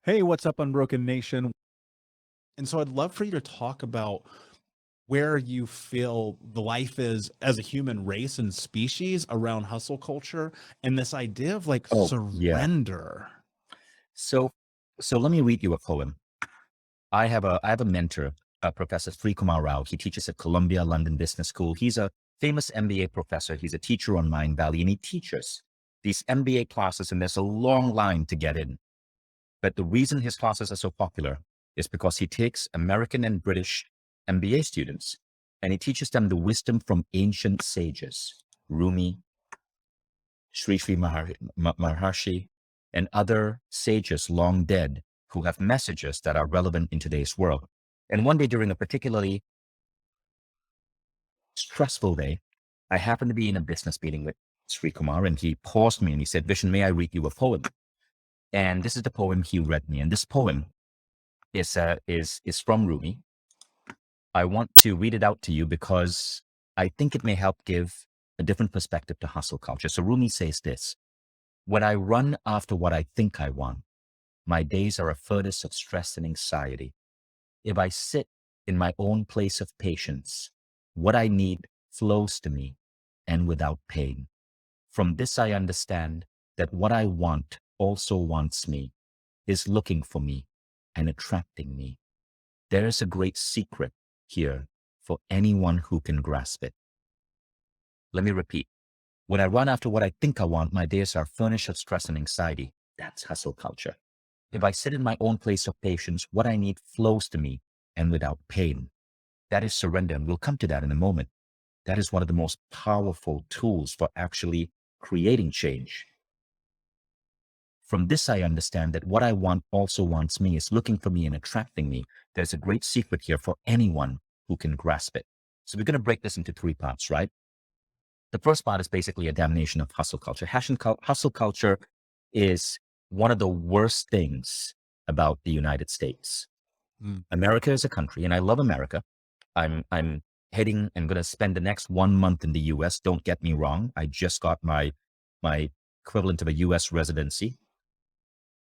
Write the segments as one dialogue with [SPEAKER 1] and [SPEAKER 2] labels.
[SPEAKER 1] Hey, what's up, Unbroken Nation? And so I'd love for you to talk about where you feel the life is as a human race and species around hustle culture and this idea of like
[SPEAKER 2] Oh, yeah.
[SPEAKER 1] surrender.
[SPEAKER 2] So, so let me read you a poem. I have a mentor, Professor Sri Kumar Rao. He teaches at Columbia London Business School. He's a famous MBA professor. He's a teacher on Mind Valley, and he teaches these MBA classes, and there's a long line to get in. But the reason his classes are so popular is because he takes American and British MBA students, and he teaches them the wisdom from ancient sages, Rumi, Sri Maharshi, and other sages long dead who have messages that are relevant in today's world. And one day during a particularly stressful day, I happened to be in a business meeting with Sri Kumar, and he paused me and he said, "Vishen, may I read you a poem?" And this is the poem he read me. And this poem is from Rumi. I want to read it out to you because I think it may help give a different perspective to hustle culture. So Rumi says this: "When I run after what I think I want, my days are a furnace of stress and anxiety. If I sit in my own place of patience, what I need flows to me and without pain. From this I understand that what I want also wants me, is looking for me and attracting me. There is a great secret here for anyone who can grasp it." Let me repeat. When I run after what I think I want, my days are furnished of stress and anxiety. That's hustle culture. If I sit in my own place of patience, what I need flows to me and without pain. That is surrender. And we'll come to that in a moment. That is one of the most powerful tools for actually creating change. From this, I understand that what I want also wants me, is looking for me and attracting me. There's a great secret here for anyone who can grasp it. So we're going to break this into three parts, right? The first part is basically a damnation of hustle culture. Hustle culture is one of the worst things about the United States.
[SPEAKER 1] Mm.
[SPEAKER 2] America is a country, and I love America. I'm heading and going to spend the next 1 month in the US. Don't get me wrong. I just got my equivalent of a US residency.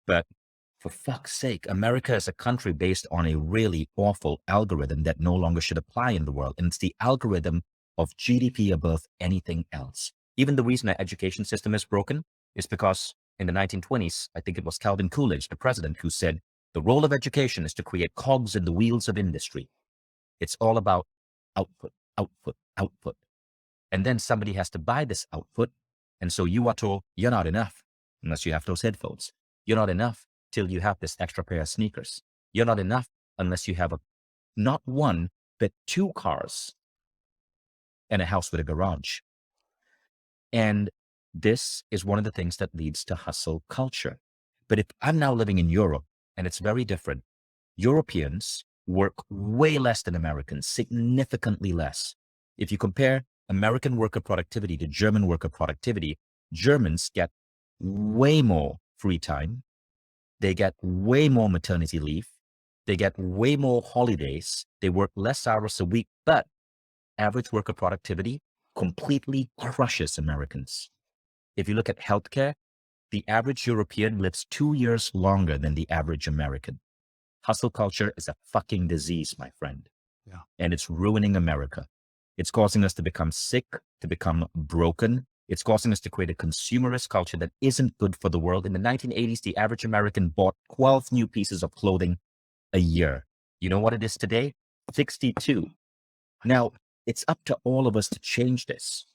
[SPEAKER 2] But for fuck's sake, America is a country based on a really awful algorithm that no longer should apply in the world. And it's the algorithm of GDP above anything else. Even the reason our education system is broken is because in the 1920s, I think it was Calvin Coolidge, the president, who said, "The role of education is to create cogs in the wheels of industry." It's all about output, output, output. And then somebody has to buy this output. And so you are told you're not enough unless you have those headphones. You're not enough till you have this extra pair of sneakers. You're not enough unless you have not one, but two cars and a house with a garage. And this is one of the things that leads to hustle culture. But if I'm now living in Europe, and it's very different, Europeans work way less than Americans, significantly less. If you compare American worker productivity to German worker productivity, Germans get way more free time. They get way more maternity leave. They get way more holidays. They work less hours a week, but average worker productivity completely crushes Americans. If you look at healthcare, the average European lives 2 years longer than the average American. Hustle culture is a fucking disease, my friend.
[SPEAKER 1] Yeah.
[SPEAKER 2] And it's ruining America. It's causing us to become sick, to become broken. It's causing us to create a consumerist culture that isn't good for the world. In the 1980s, the average American bought 12 new pieces of clothing a year. You know what it is today? 62. Now, it's up to all of us to change this.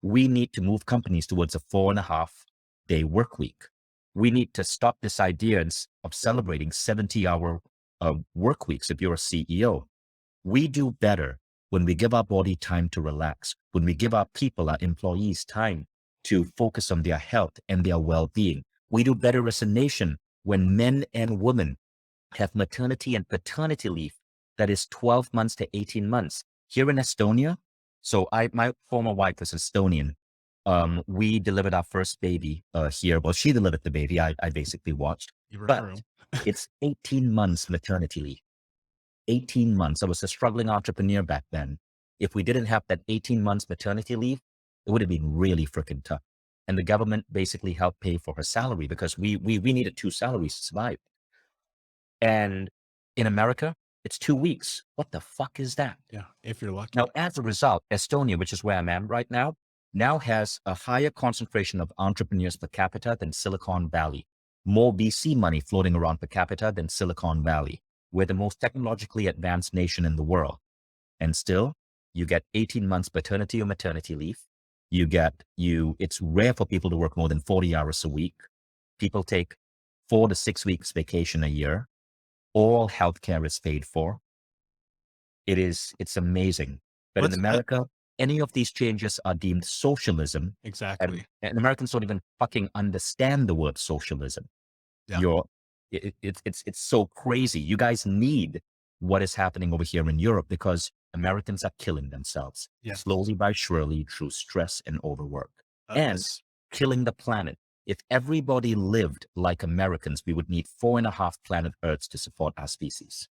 [SPEAKER 2] We need to move companies towards a 4.5-day work week. We need to stop this idea of celebrating 70-hour work weeks if you're a CEO. We do better when we give our body time to relax, when we give our people, our employees, time to focus on their health and their well-being. We do better as a nation when men and women have maternity and paternity leave that is 12 months to 18 months. Here in Estonia, so my former wife is Estonian. We delivered our first baby here. Well, she delivered the baby. I basically watched,
[SPEAKER 1] You were
[SPEAKER 2] but
[SPEAKER 1] true.
[SPEAKER 2] it's 18 months maternity leave. 18 months. I was a struggling entrepreneur back then. If we didn't have that 18 months maternity leave, it would have been really freaking tough. And the government basically helped pay for her salary because we needed 2 salaries to survive. And in America, it's 2 weeks. What the fuck is that?
[SPEAKER 1] Yeah, if you're lucky.
[SPEAKER 2] Now, as a result, Estonia, which is where I'm at right now has a higher concentration of entrepreneurs per capita than Silicon Valley. More VC money floating around per capita than Silicon Valley. We're the most technologically advanced nation in the world. And still, you get 18 months paternity or maternity leave. It's rare for people to work more than 40 hours a week. People take 4 to 6 weeks vacation a year. All healthcare is paid for. It's amazing. But in
[SPEAKER 1] Let's
[SPEAKER 2] America, any of these changes are deemed socialism.
[SPEAKER 1] exactly.
[SPEAKER 2] And Americans don't even fucking understand the word socialism.
[SPEAKER 1] Yeah.
[SPEAKER 2] It's so crazy. You guys need what is happening over here in Europe because Americans are killing themselves
[SPEAKER 1] Yeah.
[SPEAKER 2] slowly by surely through stress and overwork and
[SPEAKER 1] It's-
[SPEAKER 2] killing the planet. If everybody lived like Americans, we would need 4.5 planet Earths to support our species.